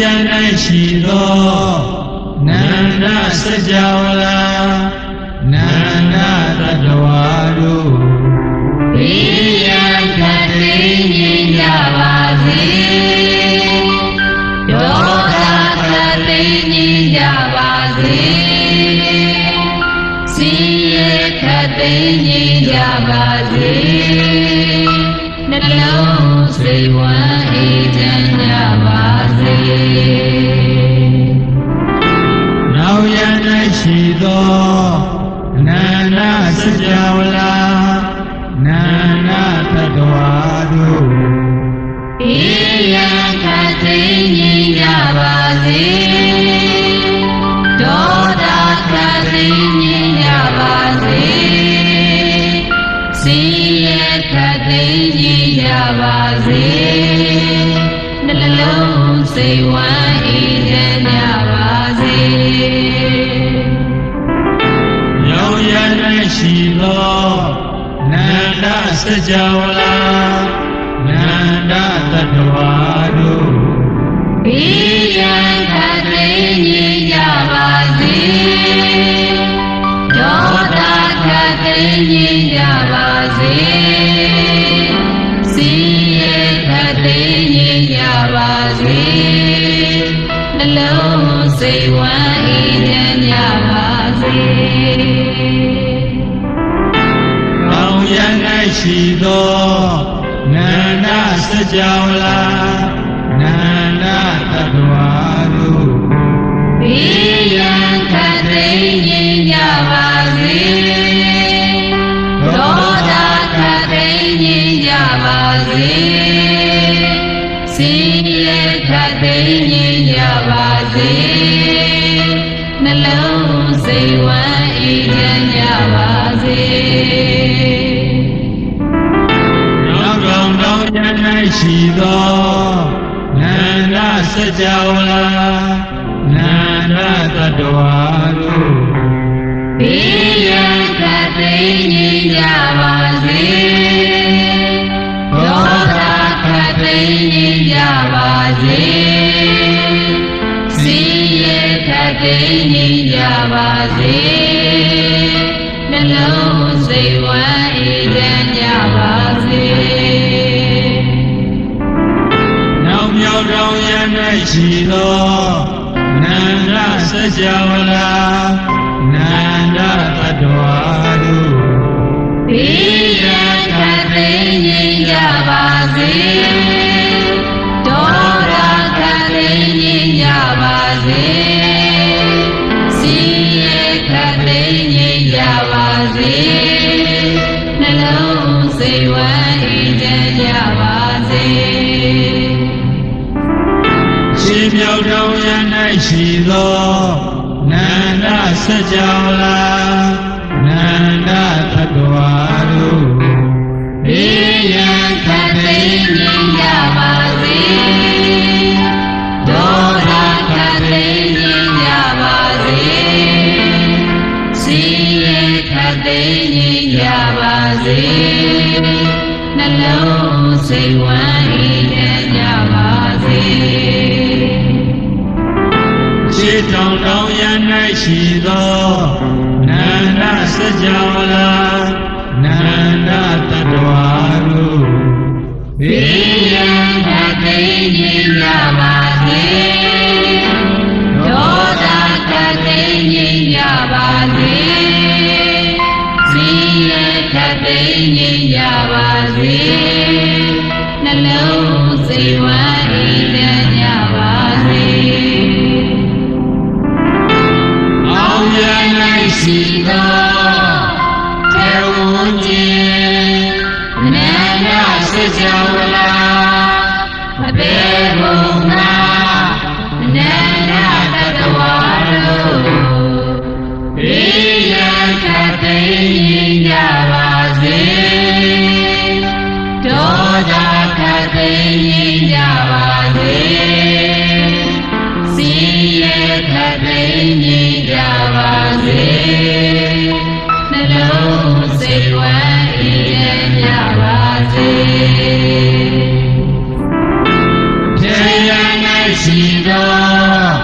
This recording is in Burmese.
၌ရှိသောနန္ဒစကြာဝဠာနန္ဒတတဝါတို့ဘေးရန်ခတ်သိမ်းငြိမ်းကြပါစေဒေါသခတ်သိမ်းငြိမ်းကြပါစေဆင်းရဲခတ်သိမ်းငြိမ်းကြပါစေနှလုံးစိတ်ဝမ်းအေးချမ်းကြပါစေနောက်ရန်၌ရှိသောနန္ဒစကြာဝဠာနန္ဒတတဝါတို့ဘေးရန်ခတ်သိမ်းငြိမ်းကြပါစေဒေါသခတ်သိမ်းငြိမ်းကြပါစေဆင်းရဲခတ်သိမ်းငြိမ်းကြပါစေနှလုံးစိတ်ဝမ်းအေးချမ်းကြပါစေရောက်ရ၌ရှိသောနန္ဒစကြာဝဠာနန္ဒတတဝါတို့ဘေးရန်ခတ်သိမ်းငြိမ်းကြပါစေဒေါသခတ်သိမ်းငြိမ်းကြပါစေဆင်းရဲခတ်သိမ်းငြိမ်းကြပါစေနှလုံးစိတ်ဝမ်းအေးချမ်းကြပါစေကောင်းရန်၌ရှိသောနန္ဒစကြာဝဠာနန္ဒတတဝါတို့ဘေးရန်ခတ်သိမ်းငြိမ်းကြပါစေဒေါသခတ်သိမ်းငြိမ်းကြပါစေဆင်းရဲခတ်သိမ်းငြိမ်းကြပါစေနှလုံးစိတ်ဝမ်းအေးချမ်းကြပါစေနောက်ကောင်တောင်းရ၌ရှိသောနန္ဒစကြာဝဠာနန္ဒတတဝါတို့ဘေးရန်ခတ်သိမ်းငြိမ်းကြပါစေဒေါသခတ်သိမ်းငြိမ်းကြပါစေဆင်းရဲခတ်သိမ်းငြိမ်းကြပါစေနှလုံးစိတ်ဝမ်းအေးချမ်းကြပါစေနောက်မြောက်တောင်ရန်၌ရှိသောနန္ဒစကြာဝဠာနန္ဒတတဝါတို့ဘေးရန်ခတ်သိမ်းငြိမ်းကြပါစေဒေါသခတ်သိမ်းငြိမ်းကြပါစေဆင်းရဲခတ်သိမ်းငြိမ်းကြပါစေနှလုံးစိတ်ဝမ်းအေးချမ်းကြပါစေရှိမြောက်တောင်ရန်၌ရှိသောနန္ဒစကြာဝဠာနန္ဒတတဝါတို့ဘေးရန်ခတ်သိမ်းငြိမ်းကြပါစေဒေါသခတ်သိမ်းငြိမ်းကြပါစေဆင်းရဲခတ်သိမ်းငြိမ်းကြပါစေနှလုံးစိတ်ဝမ်းအေးချမ်းကြပါစေရှေးတောင်တောင်ရန်၌ရှိသောနန္ဒစကြာဝဠာနန္ဒတတဝါတို့ဘေးရန်ခတ်သိမ်းငြိမ်းကြပါစေဒေါသခတ်သိမ်းငြိမ်းကြပါစေဆင်းရဲခတ်သိမ်းငြိမ်းကြပါစေနှလုံးစိတ်ဝမ်းအေးချမ်းကြပါစေအောင်ရန်၌ရှိသောထေဝံခြင်းနန္ဒစကြာဝဠာအဘေဘုံနာနန္ဒတတဝါတို့ဘေးရန်ခတ်သိမ်းငြိမ်းကြပါစေဒေါသခတ်သိမ်းငြိမ်းကြပါစေဆင်းရဲခတ်သိမ်းငြိမ်းကြပါစေနှလုံးစိတ်ဝမ်းအေးချမ်းကြပါစေထေရ၌ ရှိသော